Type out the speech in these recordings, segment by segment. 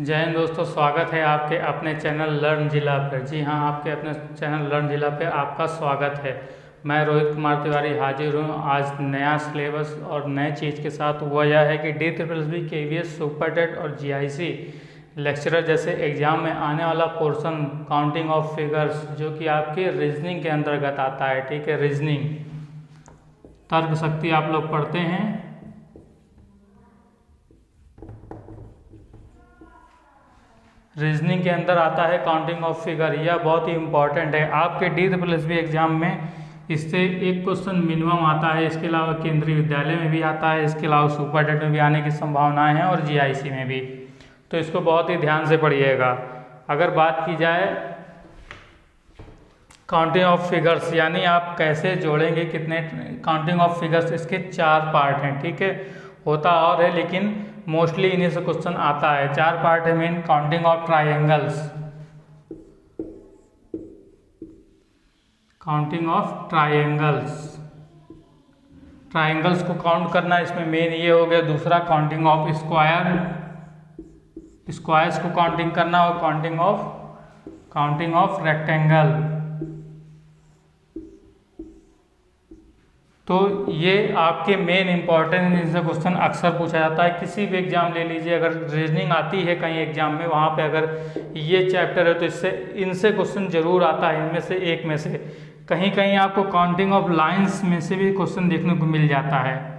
जय हिंद दोस्तों, स्वागत है आपके अपने चैनल लर्न जिला पर। जी हाँ, आपके अपने चैनल लर्न जिला पे आपका स्वागत है। मैं रोहित कुमार तिवारी हाजिर हूँ आज नया सिलेबस और नए चीज़ के साथ। वह यह है कि DSSB KVS सुपर टेट और GIC लेक्चरर जैसे एग्ज़ाम में आने वाला पोर्शन काउंटिंग ऑफ फिगर्स जो कि आपके रीजनिंग के अंतर्गत आता है। ठीक है, रीजनिंग तर्क शक्ति आप लोग पढ़ते हैं। रीजनिंग के अंदर आता है काउंटिंग ऑफ फिगर। यह बहुत ही इंपॉर्टेंट है आपके DSSB एग्जाम में। इससे एक क्वेश्चन मिनिमम आता है। इसके अलावा केंद्रीय विद्यालय में भी आता है, इसके अलावा सुपर टेट में भी आने की संभावनाएं हैं और GIC में भी। तो इसको बहुत ही ध्यान से पढ़िएगा। अगर बात की जाए काउंटिंग ऑफ फिगर्स यानी आप कैसे जोड़ेंगे कितने काउंटिंग ऑफ फिगर्स, इसके 4 पार्ट हैं। ठीक है, होता और है लेकिन मोस्टली इन्हीं से क्वेश्चन आता है। 4 पार्ट है main. Counting of triangles, counting of triangles, triangles को काउंट करना इसमें मेन ये हो गया। दूसरा काउंटिंग ऑफ स्क्वायर, स्क्वायर्स को काउंटिंग करना और काउंटिंग ऑफ रेक्टेंगल। तो ये आपके मेन इंपॉर्टेंट इनसे क्वेश्चन अक्सर पूछा जाता है। किसी भी एग्जाम ले लीजिए, अगर रीजनिंग आती है कहीं एग्जाम में, वहाँ पे अगर ये चैप्टर है तो इनसे क्वेश्चन जरूर आता है। इनमें से एक में से कहीं कहीं आपको काउंटिंग ऑफ लाइंस में से भी क्वेश्चन देखने को मिल जाता है।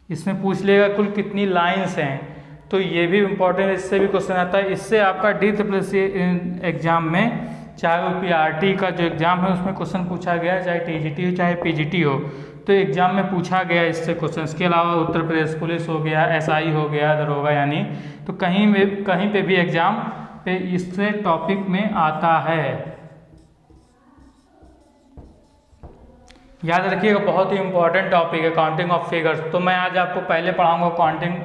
इसमें पूछ लेगा कुल कितनी लाइंस हैं, तो ये भी इम्पोर्टेंट, इससे भी क्वेश्चन आता है। इससे आपका DSSB एग्जाम में, चाहे वो PRT का जो एग्जाम है उसमें क्वेश्चन पूछा गया, चाहे TGT हो चाहे PGT हो, तो एग्जाम में पूछा गया इससे क्वेश्चन। इसके अलावा उत्तर प्रदेश पुलिस हो गया, SI हो गया, दरोगा यानी, तो कहीं पे भी एग्जाम पे इससे टॉपिक में आता है। याद रखिएगा, बहुत ही इंपॉर्टेंट टॉपिक है काउंटिंग ऑफ फिगर्स। तो मैं आज आपको पहले पढ़ाऊंगा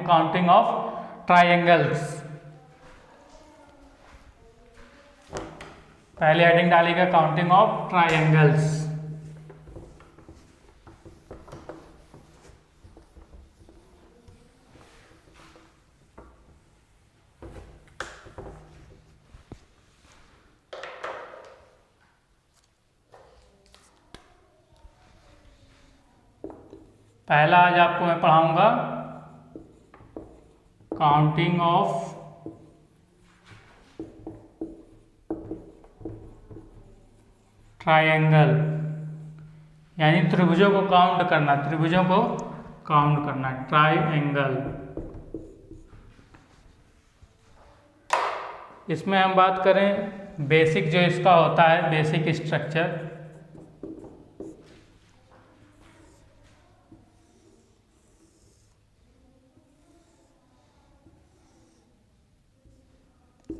काउंटिंग ऑफ ट्राइंगल्स। पहले हेडिंग डालिएगा काउंटिंग ऑफ ट्राइंगल्स। पहला आज आपको मैं पढ़ाऊंगा काउंटिंग ऑफ ट्रायंगल यानी त्रिभुजों को काउंट करना, त्रिभुजों को काउंट करना, ट्रायंगल। इसमें हम बात करें बेसिक जो इसका होता है, basic structure.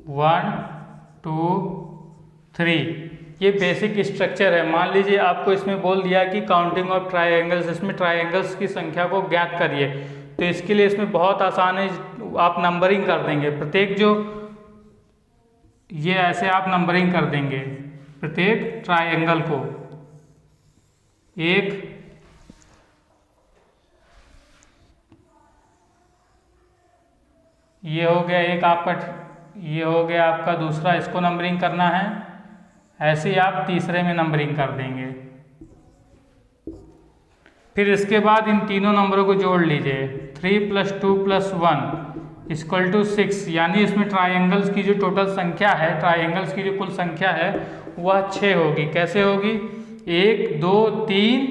One, two, three, ये बेसिक स्ट्रक्चर है। मान लीजिए आपको इसमें बोल दिया कि काउंटिंग ऑफ ट्रायंगल्स, इसमें ट्रायंगल्स की संख्या को ज्ञात करिए, तो इसके लिए इसमें बहुत आसान है। आप नंबरिंग कर देंगे प्रत्येक, जो ये ऐसे आप नंबरिंग कर देंगे प्रत्येक ट्रायंगल को। एक, ये हो गया एक आपका, ये हो गया आपका दूसरा, इसको नंबरिंग करना है। ऐसे ही आप तीसरे में नंबरिंग कर देंगे। फिर इसके बाद इन तीनों नंबरों को जोड़ लीजिए। 3 + 2 + 1 = 6, यानी इसमें ट्रायंगल्स की जो टोटल संख्या है, ट्रायंगल्स की जो कुल संख्या है वह 6 होगी। कैसे होगी? 1, 2, 3,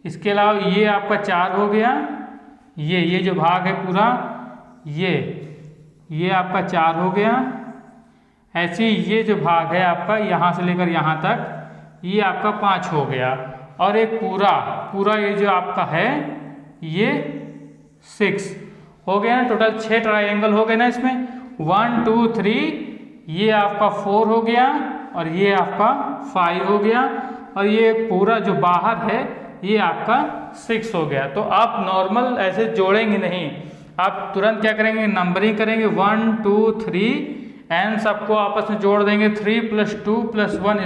इसके अलावा ये आपका 4 हो गया। ये जो भाग है पूरा, ये आपका 4 हो गया। ऐसे ही ये जो भाग है आपका यहाँ से लेकर यहाँ तक, ये आपका 5 हो गया। और एक पूरा ये जो आपका है ये 6 हो गया ना। टोटल 6 ट्रायंगल हो गए ना इसमें। 1, 2, 3, ये आपका 4 हो गया और ये आपका 5 हो गया, और ये पूरा जो बाहर है ये आपका 6 हो गया। तो आप नॉर्मल ऐसे जोड़ेंगे नहीं, आप तुरंत क्या करेंगे, नंबरिंग करेंगे 1, 2, 3 एंड सबको आपस में जोड़ देंगे 3 + 2 + 1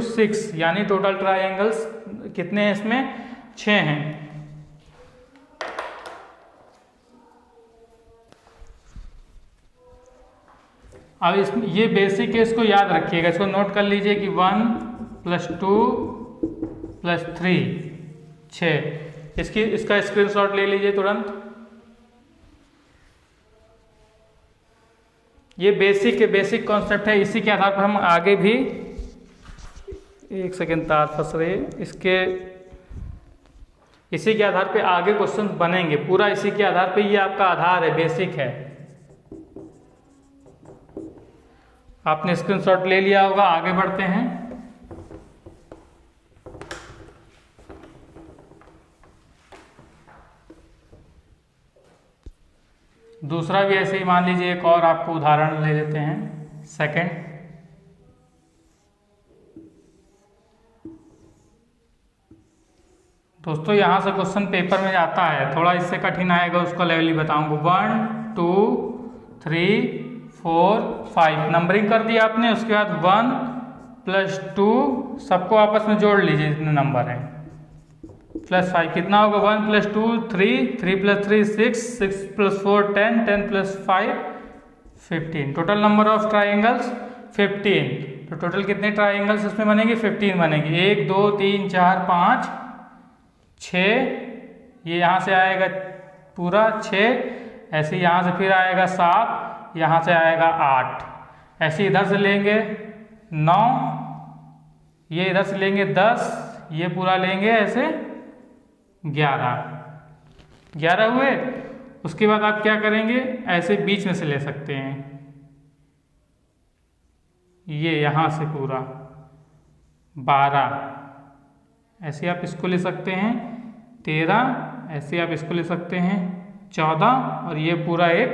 = 6, यानी टोटल ट्रायंगल्स कितने हैं इसमें? 6 हैं। अब ये बेसिक है, इसको याद रखिएगा, इसको नोट कर लीजिए कि 1 + 2 + 3 6। इसका स्क्रीनशॉट ले लीजिए तुरंत। ये बेसिक कॉन्सेप्ट है, इसी के आधार पर हम आगे भी, एक सेकेंड तार फंस रहे, इसी के आधार पे आगे क्वेश्चन बनेंगे, पूरा इसी के आधार पे, ये आपका आधार है, बेसिक है। आपने स्क्रीनशॉट ले लिया होगा, आगे बढ़ते हैं। दूसरा भी ऐसे ही मान लीजिए, एक और आपको उदाहरण ले लेते हैं, सेकंड। दोस्तों यहाँ से क्वेश्चन पेपर में आता है, थोड़ा इससे कठिन आएगा, उसका लेवल ही बताऊंगा। 1 2 3 4 5 नंबरिंग कर दिया आपने। उसके बाद 1 + 2 सबको आपस में जोड़ लीजिए, जितने नंबर हैं, +5 कितना होगा? 1 + 2 3 3 + 3 6 6 + 4 10 10 + 5 15। Total number of triangles 15। तो टोटल कितने ट्राइंगल्स इसमें बनेंगे? 15 बनेंगे। 1 2 3 4 5 6, ये यहाँ से आएगा पूरा 6, ऐसे यहाँ से फिर आएगा 7, यहाँ से आएगा 8, ऐसे इधर से लेंगे 9, ये इधर से लेंगे 10, ये पूरा लेंगे ऐसे 11 हुए। उसके बाद आप क्या करेंगे? ऐसे बीच में से ले सकते हैं, ये यहाँ से पूरा 12, ऐसे आप इसको ले सकते हैं 13, ऐसे आप इसको ले सकते हैं 14, और ये पूरा एक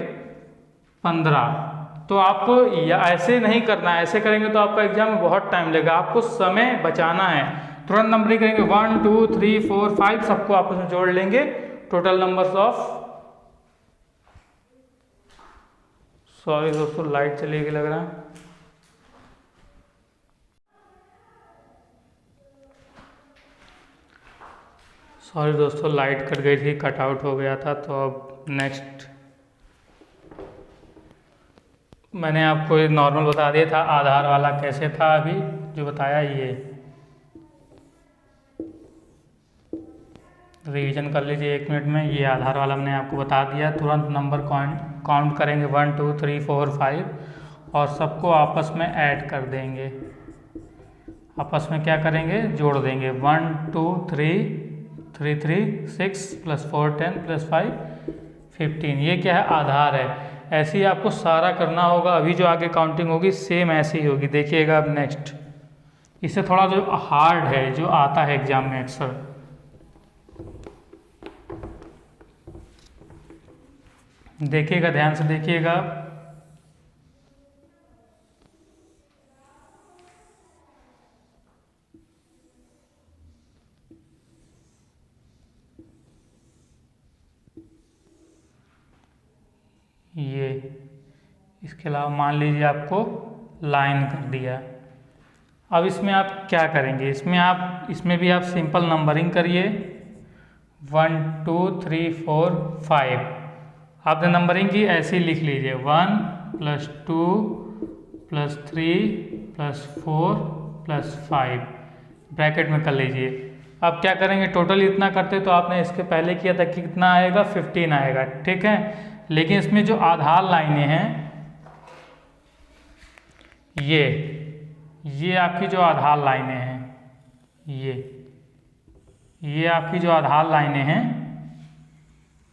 15। तो आपको ऐसे नहीं करना है, ऐसे करेंगे तो आपका एग्जाम में बहुत टाइम लगेगा, आपको समय बचाना है। तुरंत नंबरिंग करेंगे 1 2 3 4 5 सबको आपस में जोड़ लेंगे। टोटल नंबर्स ऑफ, सॉरी दोस्तों लाइट चली गई लग रहा है। सॉरी दोस्तों लाइट कट गई थी, कट आउट हो गया था। तो अब नेक्स्ट मैंने आपको नॉर्मल बता दिया था, आधार वाला कैसे था अभी जो बताया, ये रिवीजन कर लीजिए 1 मिनट में। ये आधार वाला मैंने आपको बता दिया। तुरंत नंबर काउंट करेंगे 1 2 3 4 5 और सबको आपस में ऐड कर देंगे, आपस में क्या करेंगे? जोड़ देंगे। 1 2 3 3 3 6 + 4 10 + 5 15। ये क्या है? आधार है। ऐसे ही आपको सारा करना होगा। अभी जो आगे काउंटिंग होगी सेम ऐसी ही होगी, देखिएगा। अब नेक्स्ट, इससे थोड़ा जो हार्ड है, जो आता है एग्जाम में अक्सर, देखिएगा, ध्यान से देखिएगा। ये इसके अलावा मान लीजिए आपको लाइन कर दिया। अब इसमें आप क्या करेंगे? इसमें भी आप सिंपल नंबरिंग करिए 1 2 3 4 5। आपने नंबरिंग की ऐसे ही लिख लीजिए 1 + 2 + 3 + 4 + 5 ब्रैकेट में कर लीजिए। अब क्या करेंगे? टोटल इतना करते तो आपने इसके पहले किया था कि कितना आएगा? 15 आएगा, ठीक है। लेकिन इसमें जो आधार लाइनें हैं, ये आपकी जो आधार लाइनें हैं, ये आपकी जो आधार लाइनें हैं,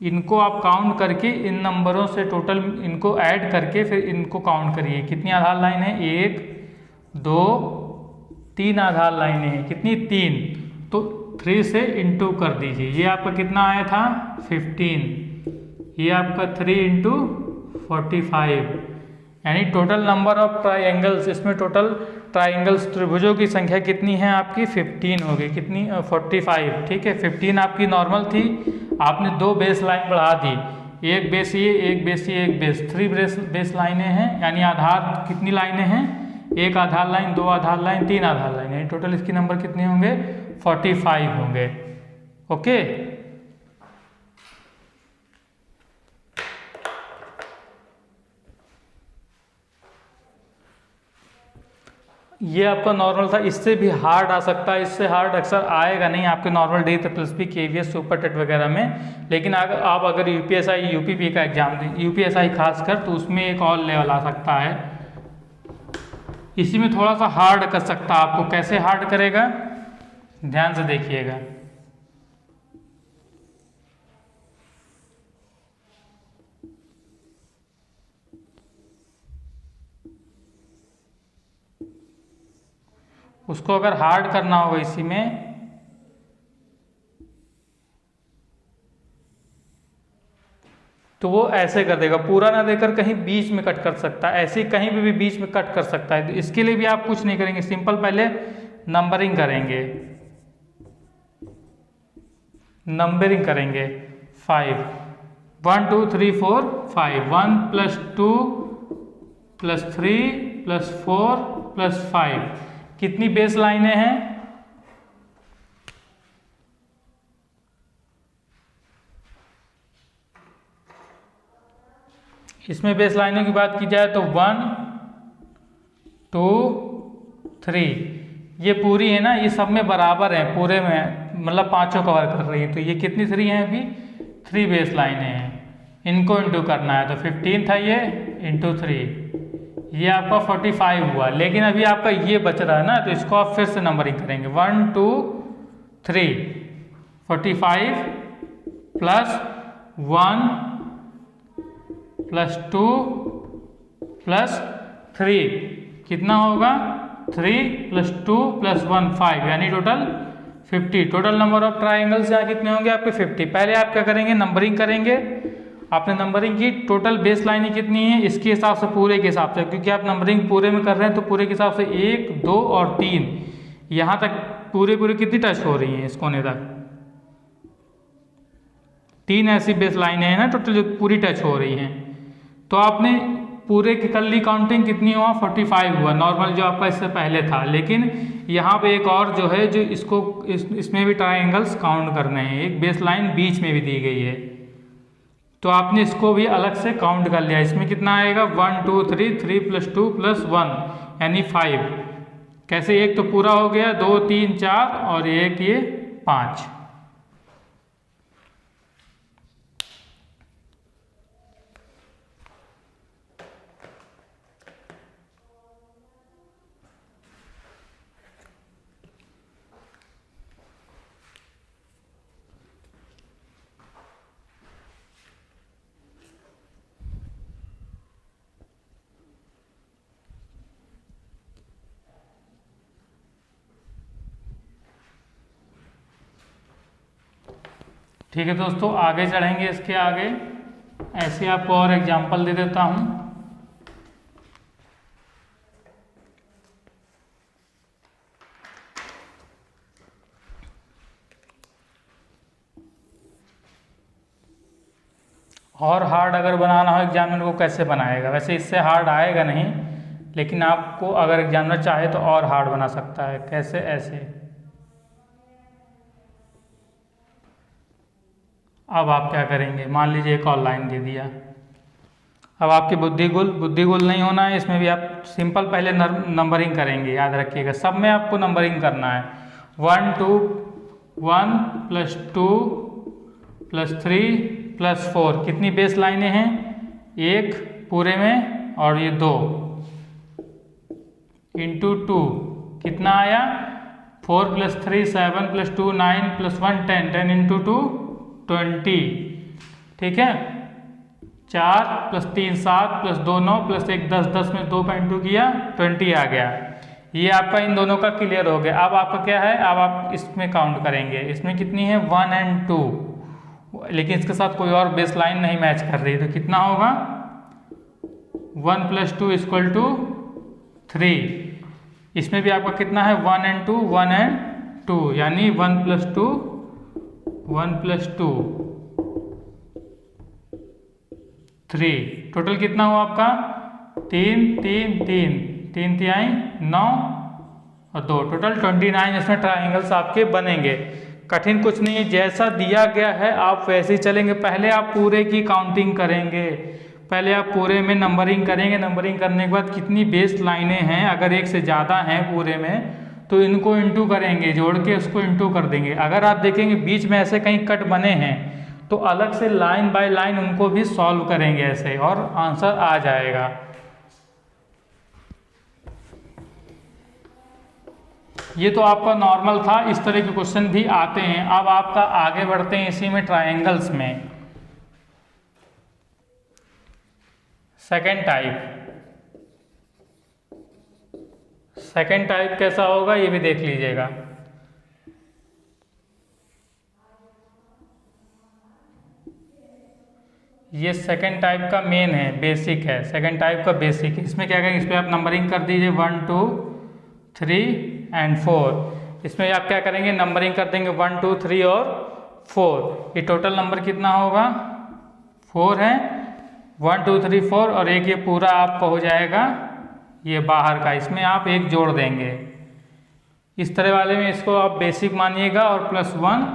इनको आप काउंट करके इन नंबरों से टोटल इनको ऐड करके फिर इनको काउंट करिए। कितनी आधार लाइन है? 1 2 3 आधार लाइनें हैं। कितनी? 3। तो 3 से इंटू कर दीजिए। ये आपका कितना आया था? 15। ये आपका 3 × 45, यानी टोटल नंबर ऑफ ट्राइंगल्स, इसमें टोटल ट्राइंगल्स त्रिभुजों की संख्या कितनी है आपकी? 15 होगी। कितनी? 45, ठीक है। 15 आपकी नॉर्मल थी, आपने 2 बेस लाइन बढ़ा दी, एक बेस ये, एक बेस ये, एक बेस, 3 बेस लाइनें हैं, यानी आधार कितनी लाइनें हैं, एक आधार लाइन, 2 आधार लाइन, 3 आधार लाइन, यानी टोटल इसके नंबर कितने होंगे, 45 होंगे। ओके, ये आपका नॉर्मल था। इससे भी हार्ड आ सकता है, इससे हार्ड अक्सर आएगा नहीं आपके normal D plus B KVS super TET वगैरह में। लेकिन अगर आप यूपीएसआई यूपीपी का एग्जाम दें, यूपीएसआई खासकर, तो उसमें एक और लेवल आ सकता है, इसी में थोड़ा सा हार्ड कर सकता है आपको। कैसे हार्ड करेगा, ध्यान से देखिएगा। उसको अगर हार्ड करना होगा इसी में, तो वो ऐसे कर देगा, पूरा ना देकर कहीं बीच में कट कर सकता है, ऐसे कहीं भी बीच में कट कर सकता है। तो इसके लिए भी आप कुछ नहीं करेंगे, सिंपल पहले नंबरिंग करेंगे, 5 1 2 3 4 5, 1 + 2 + 3 + 4 + 5, कितनी बेस लाइनें हैं, इसमें बेस लाइनों की बात की जाए तो 1 2 3, ये पूरी है ना, ये सब में बराबर है, पूरे में मतलब पांचों कवर कर रही है। तो ये कितनी 3 हैं, अभी 3 बेस लाइनें हैं, इनको इंटू करना है। तो 15 था ये, इंटू 3, ये आपका 45 हुआ। लेकिन अभी आपका ये बच रहा है ना, तो इसको आप फिर से नंबरिंग करेंगे, 1 2 3, 45 + 1 + 2 + 3, कितना होगा, 3 + 2 + 1 5, यानी total 50। Total number of triangles यहाँ कितने होंगे आपके, 50। पहले आप क्या करेंगे, नंबरिंग करेंगे। आपने नंबरिंग की, टोटल बेस लाइनें कितनी है इसके हिसाब से, पूरे के हिसाब से, क्योंकि आप नंबरिंग पूरे में कर रहे हैं तो पूरे के हिसाब से 1 2 और 3 यहाँ तक पूरे कितनी टच हो रही हैं, इस कोने तक 3 ऐसी बेस लाइनें हैं ना टोटल जो पूरी टच हो रही हैं। तो आपने पूरे की कर ली काउंटिंग, कितनी हुआ, 45 हुआ, नॉर्मल जो आपका इससे पहले था। लेकिन यहाँ पे एक और जो है, जो इसमें भी ट्राइंगल्स काउंट करने हैं, एक बेस लाइन बीच में भी दी गई है, तो आपने इसको भी अलग से काउंट कर लिया। इसमें कितना आएगा, 1 2 3, 3 + 2 + 1, यानी 5। कैसे, एक तो पूरा हो गया, 2 3 4 और एक ये 5। ठीक है दोस्तों, आगे चढ़ेंगे। इसके आगे ऐसे आपको और एग्जांपल दे देता हूँ। और हार्ड अगर बनाना हो एग्जामिनर को, कैसे बनाएगा, वैसे इससे हार्ड आएगा नहीं, लेकिन आपको अगर एग्जामिनर चाहे तो और हार्ड बना सकता है। कैसे, ऐसे। अब आप क्या करेंगे, मान लीजिए एक और लाइन दे दिया। अब आपकी बुद्धि गुल नहीं होना है, इसमें भी आप सिंपल पहले नंबरिंग करेंगे, याद रखिएगा, सब में आपको नंबरिंग करना है। 1 2 1 + 2 + 3 + 4, कितनी बेस लाइनें हैं, एक पूरे में और ये 2, इंटू 2, कितना आया, 4 + 3 7 + 2 9 + 1 10, 10 × 2 20, ठीक है। 4 + 3 7 + 2 9 + 1 10, 10 में 2 का इंटू किया, 20 आ गया। ये आपका इन दोनों का क्लियर हो गया। अब आपका क्या है, अब आप इसमें काउंट करेंगे, इसमें कितनी है, 1 और 2, लेकिन इसके साथ कोई और बेस लाइन नहीं मैच कर रही, तो कितना होगा, 1 + 2 = 3। इसमें भी आपका कितना है, 1 और 2 1 और 2, यानी 1 + 2 1 + 2, 3। टोटल कितना हुआ आपका 3 3 3 3 तिहाई 9 और 2, टोटल 29 इसमें ट्राइंगल्स आपके बनेंगे। कठिन कुछ नहीं है, जैसा दिया गया है आप वैसे ही चलेंगे। पहले आप पूरे की काउंटिंग करेंगे, पहले आप पूरे में नंबरिंग करेंगे। नंबरिंग करने के बाद कितनी बेस लाइनें हैं, अगर एक से ज़्यादा हैं पूरे में तो इनको इंटू करेंगे, जोड़ के उसको इंटू कर देंगे। अगर आप देखेंगे बीच में ऐसे कहीं कट बने हैं तो अलग से लाइन बाय लाइन उनको भी सॉल्व करेंगे ऐसे, और आंसर आ जाएगा। ये तो आपका नॉर्मल था, इस तरह के क्वेश्चन भी आते हैं। अब आपका आगे बढ़ते हैं इसी में ट्रायंगल्स में। सेकेंड टाइप कैसा होगा ये भी देख लीजिएगा। ये सेकेंड टाइप का मेन है, बेसिक है, सेकेंड टाइप का बेसिक है। इसमें क्या करेंगे, इस पर आप नंबरिंग कर दीजिए 1 2 3 एंड 4। इसमें आप क्या करेंगे, नंबरिंग कर देंगे 1 2 3 और 4। ये टोटल नंबर कितना होगा 4 है, 1 2 3 4, और एक ये पूरा आपका हो जाएगा ये बाहर का, इसमें आप एक जोड़ देंगे। इस तरह वाले में इसको आप बेसिक मानिएगा और +1,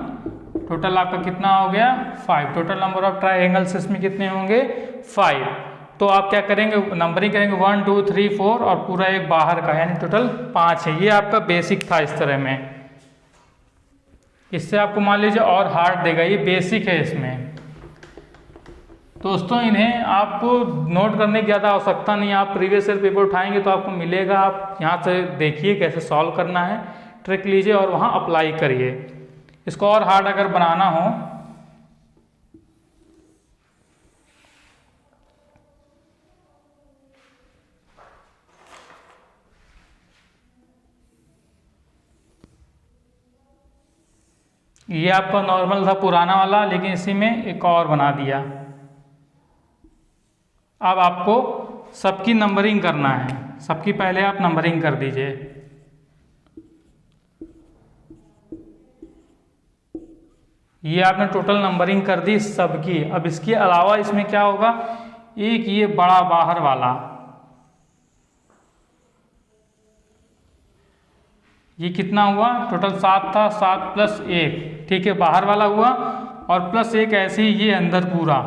टोटल आपका कितना हो गया 5। टोटल नंबर ऑफ ट्राइंगल्स इसमें कितने होंगे 5। तो आप क्या करेंगे, नंबरिंग करेंगे 1 2 3 4 और पूरा एक बाहर का, यानी टोटल 5 है। ये आपका बेसिक था इस तरह में। इससे आपको मान लीजिए और हार्ड देगा, ये बेसिक है इसमें। दोस्तों इन्हें आपको नोट करने की ज़्यादा आवश्यकता नहीं है, आप प्रीवियस ईयर पेपर उठाएंगे तो आपको मिलेगा। आप यहाँ से देखिए कैसे सॉल्व करना है, ट्रिक लीजिए और वहाँ अप्लाई करिए। इसको और हार्ड अगर बनाना हो ये आपका नॉर्मल था पुराना वाला, लेकिन इसी में एक और बना दिया। अब आपको सबकी नंबरिंग करना है, सबकी पहले आप नंबरिंग कर दीजिए। ये आपने टोटल नंबरिंग कर दी सबकी। अब इसके अलावा इसमें क्या होगा, एक ये बड़ा बाहर वाला, ये कितना हुआ टोटल 7 था, 7 + 1, ठीक है, बाहर वाला हुआ, और +1 ऐसे ही ये अंदर पूरा,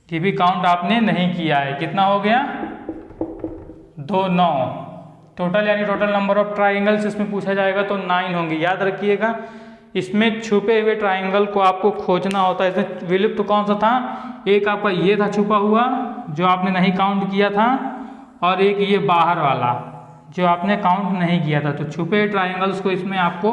ये भी काउंट आपने नहीं किया है। कितना हो गया 2 9 टोटल, यानी टोटल नंबर ऑफ ट्राइंगल्स इसमें पूछा जाएगा तो 9 होंगे। याद रखिएगा इसमें छुपे हुए ट्राइंगल को आपको खोजना होता है। इसमें विलुप्त तो कौन सा था, एक आपका ये था छुपा हुआ जो आपने नहीं काउंट किया था, और एक ये बाहर वाला जो आपने काउंट नहीं किया था। तो छुपे ट्राइंगल्स को इसमें आपको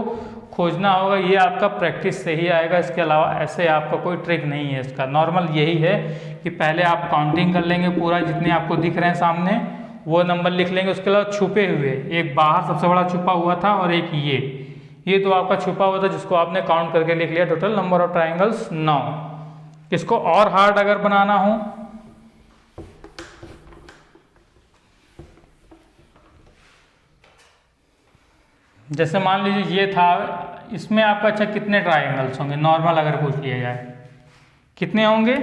खोजना होगा। ये आपका प्रैक्टिस से ही आएगा, इसके अलावा ऐसे आपका कोई ट्रिक नहीं है। इसका नॉर्मल यही है कि पहले आप काउंटिंग कर लेंगे पूरा, जितने आपको दिख रहे हैं सामने वो नंबर लिख लेंगे। उसके अलावा छुपे हुए, एक बाहर सबसे बड़ा छुपा हुआ था और एक ये तो आपका छुपा हुआ था जिसको आपने काउंट करके लिख लिया। Total number of triangles 9। इसको और हार्ड अगर बनाना हो जैसे मान लीजिए ये था, इसमें आपका अच्छा कितने ट्राइंगल्स होंगे नॉर्मल अगर पूछ लिया जाए, कितने होंगे,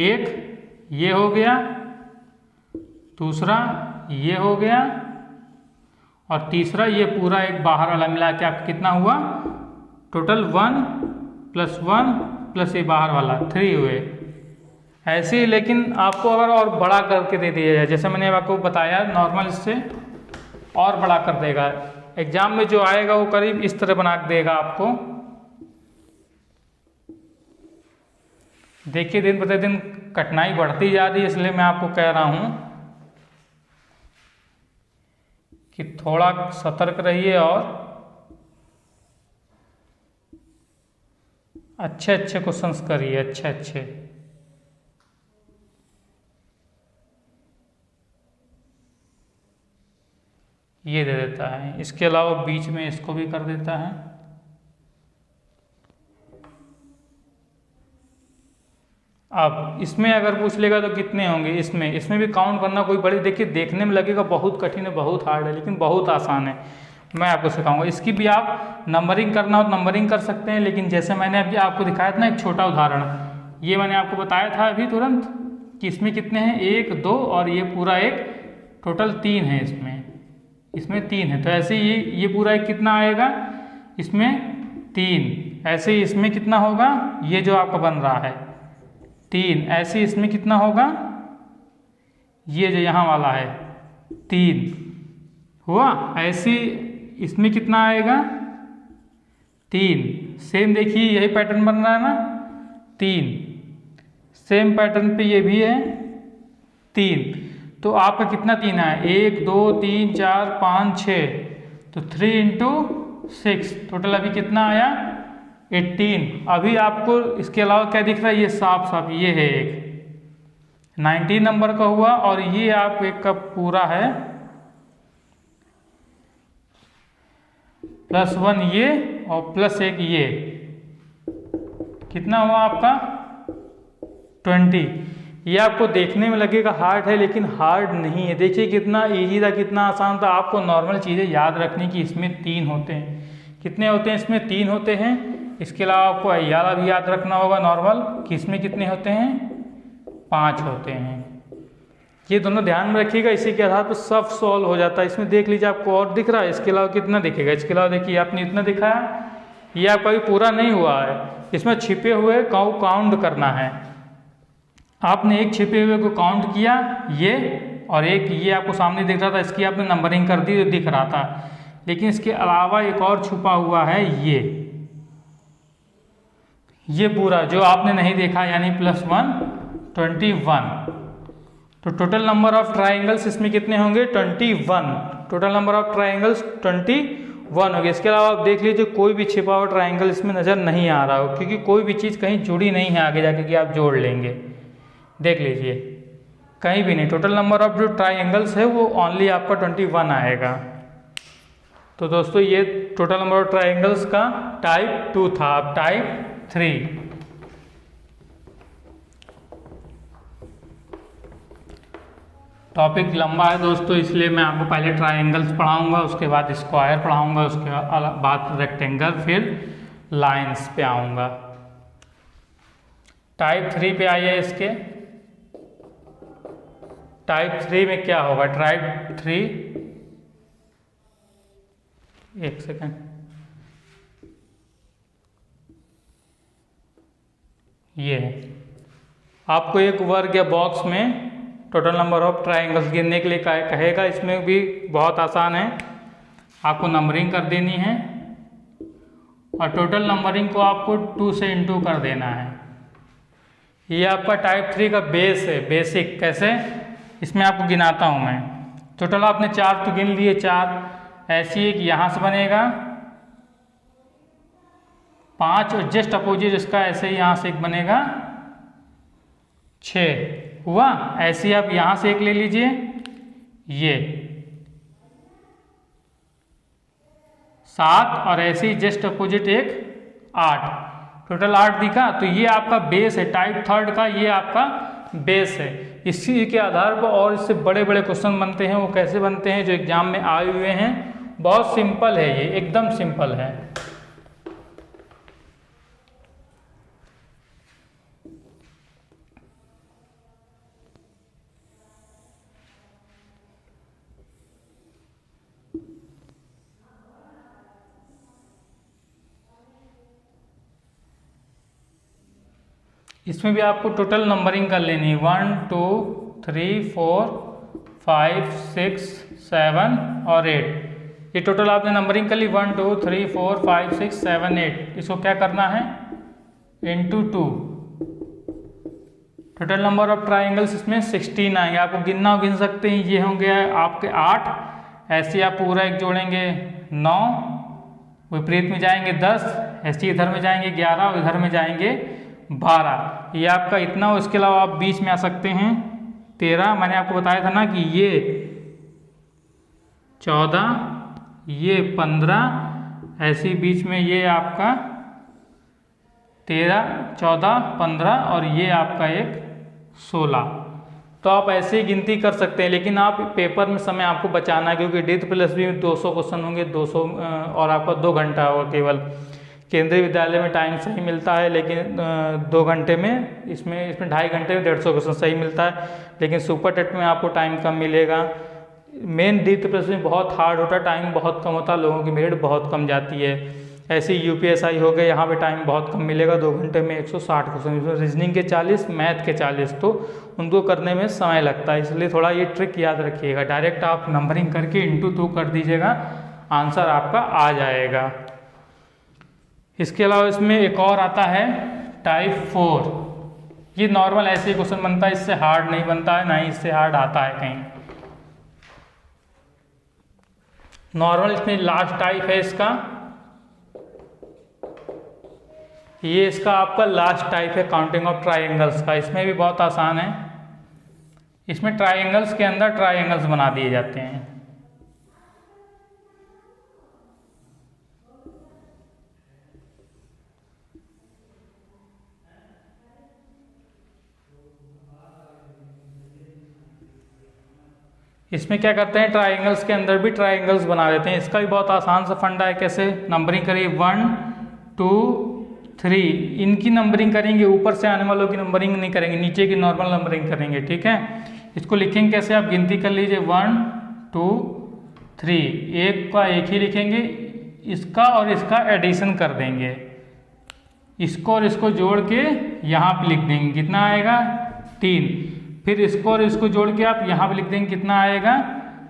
एक ये हो गया, दूसरा ये हो गया, और तीसरा ये पूरा एक बाहर वाला मिला के आपका कितना हुआ टोटल 1 + 1 + ये बाहर वाला 3 हुए। ऐसे ही लेकिन आपको अगर और बड़ा करके दे दिया जाए, जैसे मैंने आपको बताया नॉर्मल इससे और बड़ा कर देगा। एग्जाम में जो आएगा वो करीब इस तरह बना देगा आपको। देखिए दिन प्रतिदिन कठिनाई बढ़ती जा रही है, इसलिए मैं आपको कह रहा हूं कि थोड़ा सतर्क रहिए और अच्छे अच्छे क्वेश्चंस करिए, अच्छे। ये दे देता है, इसके अलावा बीच में इसको भी कर देता है। अब इसमें अगर पूछ लेगा तो कितने होंगे, इसमें भी काउंट करना कोई बड़ी, देखिए देखने में लगेगा बहुत कठिन है, बहुत हार्ड है, लेकिन बहुत आसान है। मैं आपको सिखाऊंगा। इसकी भी आप नंबरिंग करना हो तो नंबरिंग कर सकते हैं, लेकिन जैसे मैंने अभी आपको दिखाया था ना एक छोटा उदाहरण, ये मैंने आपको बताया था अभी तुरंत कि इसमें कितने हैं, 1 2 और ये पूरा एक टोटल 3 है। इसमें 3 है, तो ऐसे ही ये पूरा एक कितना आएगा, इसमें 3। ऐसे ही इसमें कितना होगा, ये जो आपका बन रहा है 3। ऐसे इसमें कितना होगा, ये जो यहाँ वाला है 3 हुआ। ऐसे इसमें कितना आएगा, 3। सेम देखिए यही पैटर्न बन रहा है ना, 3। सेम पैटर्न पे ये भी है 3। तो आपका कितना 3 है, 1 2 3 4 5 6, तो 3 × 6 टोटल अभी कितना आया, 18। अभी आपको इसके अलावा क्या दिख रहा है, ये साफ साफ ये है एक 19 नंबर का हुआ, और ये आप एक का पूरा है +1 ये और +1 ये, कितना हुआ आपका 20। ये आपको देखने में लगेगा हार्ड है, लेकिन हार्ड नहीं है। देखिए कितना इजी था, कितना आसान था। आपको नॉर्मल चीज़ें याद रखनी कि इसमें 3 होते हैं। कितने होते हैं, इसमें 3 होते हैं। इसके अलावा आपको अय्याला भी याद रखना होगा नॉर्मल, कि इसमें कितने होते हैं, 5 होते हैं। ये दोनों ध्यान में रखिएगा, इसी के आधार पर सब सॉल्व हो जाता है। इसमें देख लीजिए आपको और दिख रहा है, इसके अलावा कितना दिखेगा। इसके अलावा देखिए आपने इतना दिखाया, ये आपका भी पूरा नहीं हुआ है। इसमें छिपे हुए काउंट करना है। आपने एक छिपे हुए को काउंट किया ये, और एक ये आपको सामने दिख रहा था, इसकी आपने नंबरिंग कर दी जो दिख रहा था। लेकिन इसके अलावा एक और छुपा हुआ है ये पूरा जो आपने नहीं देखा, यानी +1 21। तो टोटल नंबर ऑफ ट्राइंगल्स इसमें कितने होंगे, 21। टोटल नंबर ऑफ ट्राइंगल्स 21 हो गए। इसके अलावा आप देख लीजिए कोई भी छिपा हुआ ट्राइंगल इसमें नज़र नहीं आ रहा हो, क्योंकि कोई भी चीज़ कहीं जुड़ी नहीं है आगे जाके कि आप जोड़ लेंगे। देख लीजिए कहीं भी नहीं। टोटल नंबर ऑफ जो ट्राइंगल्स है वो ओनली आपका 21 आएगा। तो दोस्तों ये टोटल नंबर ऑफ ट्राइंगल्स का टाइप 2 था। अब टाइप 3। टॉपिक लंबा है दोस्तों, इसलिए मैं आपको पहले ट्राइंगल्स पढ़ाऊंगा, उसके बाद स्क्वायर पढ़ाऊंगा, उसके बाद रेक्टेंगल, फिर लाइंस पे आऊँगा। टाइप 3 पे आइए। इसके टाइप 3 में क्या होगा, टाइप 3, एक सेकेंड, ये है आपको एक वर्ग या बॉक्स में टोटल नंबर ऑफ ट्राइंगल्स गिनने के लिए कहेगा। इसमें भी बहुत आसान है, आपको नंबरिंग कर देनी है और टोटल नंबरिंग को आपको 2 से इंटू कर देना है। ये आपका टाइप 3 का बेस है, बेसिक। कैसे, इसमें आपको गिनाता हूँ मैं। टोटल आपने 4 तो गिन लिए, 4। ऐसी एक यहाँ से बनेगा 5, और जस्ट अपोजिट इसका ऐसे ही यहाँ से एक बनेगा 6 हुआ। ऐसे ही आप यहाँ से एक ले लीजिए, ये 7, और ऐसे ही जस्ट अपोजिट एक 8। टोटल 8 दिखा। तो ये आपका बेस है, टाइप 3 का ये आपका बेस है। इसी के आधार पर और इससे बड़े बड़े क्वेश्चन बनते हैं। वो कैसे बनते हैं, जो एग्जाम में आए हुए हैं। बहुत सिंपल है, ये एकदम सिंपल है। इसमें भी आपको टोटल नंबरिंग कर लेनी है, 1 2 3 4 5 6 7 और 8। ये टोटल आपने नंबरिंग कर ली, 1 2 3 4 5 6 7 8। इसको क्या करना है, into 2। Total number of triangles इसमें 16 आएंगे। आपको गिन सकते हैं, ये होंगे आपके 8। ऐसे आप पूरा एक जोड़ेंगे 9, विपरीत में जाएंगे 10, ऐसे इधर में जाएंगे 11 और इधर में जाएंगे 12। ये आपका इतना। उसके अलावा आप बीच में आ सकते हैं 13। मैंने आपको बताया था ना कि ये 14, ये 15, ऐसे बीच में ये आपका 13 14 15 और ये आपका एक 16। तो आप ऐसे ही गिनती कर सकते हैं, लेकिन आप पेपर में समय आपको बचाना है, क्योंकि डेथ प्लस भी 200 क्वेश्चन होंगे, 200 और आपका 2 घंटा होगा केवल। केंद्रीय विद्यालय में टाइम सही मिलता है, लेकिन 2 घंटे में, इसमें 2.5 घंटे में 150 क्वेश्चन सही मिलता है, लेकिन सुपर टेट में आपको टाइम कम मिलेगा। मेन द्वितीय प्रश्न में बहुत हार्ड होता है, टाइम बहुत कम होता है, लोगों की मेरिट बहुत कम जाती है। ऐसे यूपीएसआई हो गए, यहाँ पे टाइम बहुत कम मिलेगा, 2 घंटे में 160 क्वेश्चन, इसमें रीजनिंग के 40, मैथ के 40, तो उनको करने में समय लगता है, इसलिए थोड़ा ये ट्रिक याद रखिएगा। डायरेक्ट आप नंबरिंग करके इंटू 2 कर दीजिएगा, आंसर आपका आ जाएगा। इसके अलावा इसमें एक और आता है टाइप 4, ये नॉर्मल ऐसे ही क्वेश्चन बनता है, इससे हार्ड नहीं बनता है, ना ही इससे हार्ड आता है कहीं। नॉर्मल इसमें लास्ट टाइप है इसका, ये इसका आपका लास्ट टाइप है काउंटिंग ऑफ ट्राइंगल्स का। इसमें भी बहुत आसान है, इसमें ट्राइंगल्स के अंदर ट्राइंगल्स बना दिए जाते हैं। इसमें क्या करते हैं, ट्राइंगल्स के अंदर भी ट्राइंगल्स बना देते हैं। इसका भी बहुत आसान सा फंडा है, कैसे नंबरिंग करिए 1 2 3, इनकी नंबरिंग करेंगे, ऊपर से आने वालों की नंबरिंग नहीं करेंगे, नीचे की नॉर्मल नंबरिंग करेंगे, ठीक है। इसको लिखेंगे कैसे, आप गिनती कर लीजिए 1 2 3, एक का एक ही लिखेंगे, इसका और इसका एडिशन कर देंगे, इसको और इसको जोड़ के यहाँ पे लिख देंगे, कितना आएगा 3, फिर इसको और इसको जोड़ के आप यहाँ पे लिख देंगे, कितना आएगा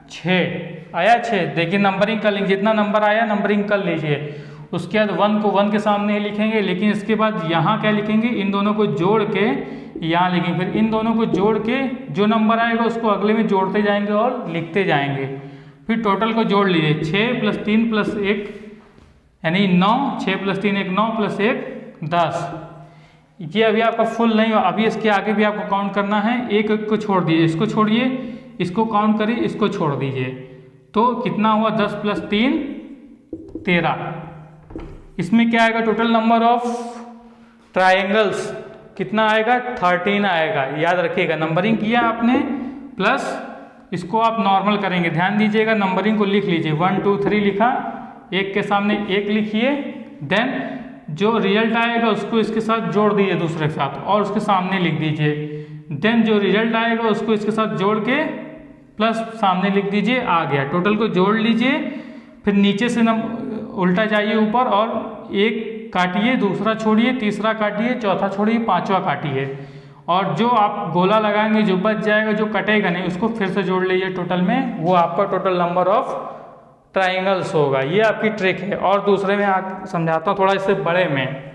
6, आया 6। देखिए नंबरिंग कर लेंगे, जितना नंबर आया नंबरिंग कर लीजिए। उसके बाद 1 को 1 के सामने ही लिखेंगे, लेकिन इसके बाद यहाँ क्या लिखेंगे, इन दोनों को जोड़ के यहाँ लिखेंगे, फिर इन दोनों को जोड़ के जो नंबर आएगा उसको अगले में जोड़ते जाएंगे और लिखते जाएंगे। फिर टोटल को जोड़ लीजिए, 6 + 3 + 1 यानी 9, 6 + 3 1, 9 + 1 10। ये अभी आपका फुल नहीं हुआ, अभी इसके आगे भी आपको काउंट करना है, एक एक को छोड़ दीजिए, इसको छोड़िए, इसको काउंट करिए, इसको छोड़ दीजिए, तो कितना हुआ 10 + 3 13। इसमें क्या आएगा, टोटल नंबर ऑफ ट्राइंगल्स कितना आएगा 13 आएगा। याद रखिएगा नंबरिंग किया आपने, प्लस इसको आप नॉर्मल करेंगे, ध्यान दीजिएगा, नंबरिंग को लिख लीजिए, 1 2 3 लिखा, एक के सामने एक लिखिए, देन जो रिजल्ट आएगा उसको इसके साथ जोड़ दीजिए दूसरे के साथ और उसके सामने लिख दीजिए, देन जो रिजल्ट आएगा उसको इसके साथ जोड़ के प्लस सामने लिख दीजिए, आ गया। टोटल को जोड़ लीजिए, फिर नीचे से उल्टा जाइए ऊपर और एक काटिए, दूसरा छोड़िए, तीसरा काटिए, चौथा छोड़िए, पांचवा काटिए, और जो आप गोला लगाएंगे जो बच जाएगा, जो कटेगा नहीं, उसको फिर से जोड़ लीजिए टोटल में, वो आपका टोटल नंबर ऑफ ट्राइंगल्स होगा। ये आपकी ट्रिक है। और दूसरे में आप समझाता हूँ थोड़ा इससे बड़े में।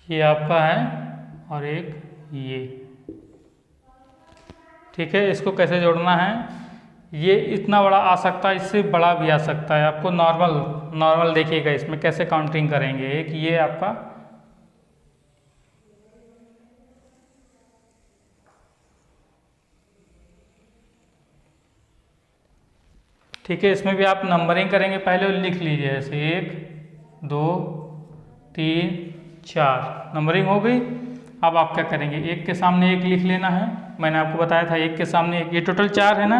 ये आपका है और एक ये, ठीक है। इसको कैसे जोड़ना है, ये इतना बड़ा आ सकता है, इससे बड़ा भी आ सकता है। आपको नॉर्मल देखिएगा इसमें कैसे काउंटिंग करेंगे। एक ये आपका, ठीक है, इसमें भी आप नंबरिंग करेंगे, पहले लिख लीजिए ऐसे 1 2 3 4, नंबरिंग हो गई। अब आप क्या करेंगे, एक के सामने एक लिख लेना है, मैंने आपको बताया था एक के सामने एक, ये टोटल 4 है ना,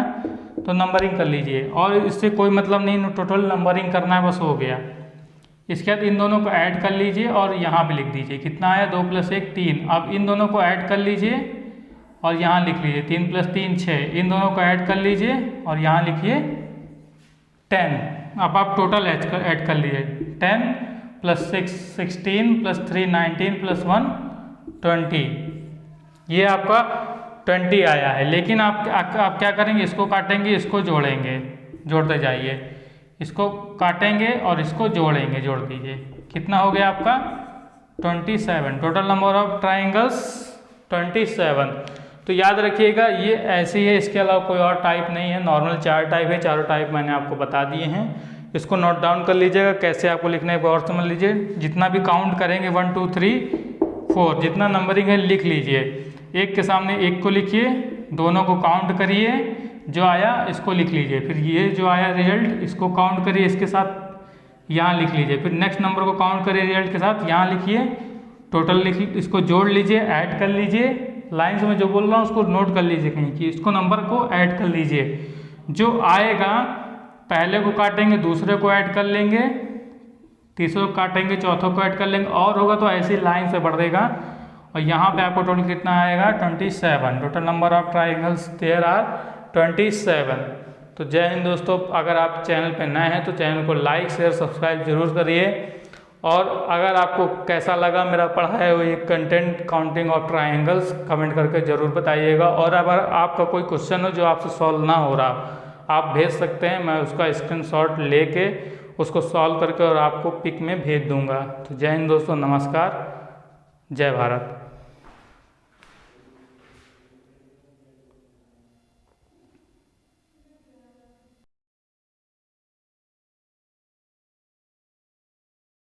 तो नंबरिंग कर लीजिए, और इससे कोई मतलब नहीं, टोटल नंबरिंग करना है, बस हो गया। इसके बाद इन दोनों को ऐड कर लीजिए और यहाँ पे लिख दीजिए, कितना आया 2 + 1 3। अब इन दोनों को ऐड कर लीजिए और यहाँ लिख लीजिए 3 + 3 6, इन दोनों को ऐड कर लीजिए और यहाँ लिखिए 10। अब आप टोटल ऐड कर लीजिए, 10 + 6 16 + 3 19 + 1 20, ये आपका 20 आया है। लेकिन आप क्या करेंगे, इसको काटेंगे, इसको जोड़ेंगे, जोड़ते जाइए, इसको काटेंगे और इसको जोड़ेंगे, जोड़ दीजिए, कितना हो गया आपका 27। Total number of triangles 27। तो याद रखिएगा ये ऐसे ही है, इसके अलावा कोई और टाइप नहीं है, नॉर्मल 4 टाइप है, चारों टाइप मैंने आपको बता दिए हैं। इसको नोट डाउन कर लीजिएगा, कैसे आपको लिखना है और समझ लीजिए। जितना भी काउंट करेंगे 1 2 3 4 जितना नंबरिंग है लिख लीजिए, एक के सामने एक को लिखिए, दोनों को काउंट करिए, जो आया इसको लिख लीजिए, फिर ये जो आया रिजल्ट इसको काउंट करिए, इसके साथ यहाँ लिख लीजिए, फिर नेक्स्ट नंबर को काउंट करिए रिजल्ट के साथ, यहाँ लिखिए, टोटल लिख, इसको जोड़ लीजिए, ऐड कर लीजिए, लाइन्स में जो बोल रहा हूँ उसको नोट कर लीजिए कहीं कि इसको नंबर को ऐड कर लीजिए, जो आएगा पहले को काटेंगे, दूसरे को ऐड कर लेंगे, तीसरे को काटेंगे, चौथे को ऐड कर लेंगे, और होगा तो ऐसी लाइन से बढ़ेगा। और यहाँ पे आपको टोटल कितना आएगा 27। Total number of triangles there are 27। तो जय हिंद दोस्तों, अगर आप चैनल पे नए हैं तो चैनल को लाइक शेयर सब्सक्राइब जरूर करिए, और अगर आपको कैसा लगा मेरा पढ़ाया हुआ ये content counting of triangles comment करके ज़रूर बताइएगा। और अगर आपका कोई क्वेश्चन हो जो आपसे सॉल्व ना हो रहा, आप भेज सकते हैं, मैं उसका स्क्रीनशॉट लेके उसको सॉल्व करके और आपको पिक में भेज दूंगा। तो जय हिंद दोस्तों, नमस्कार, जय भारत।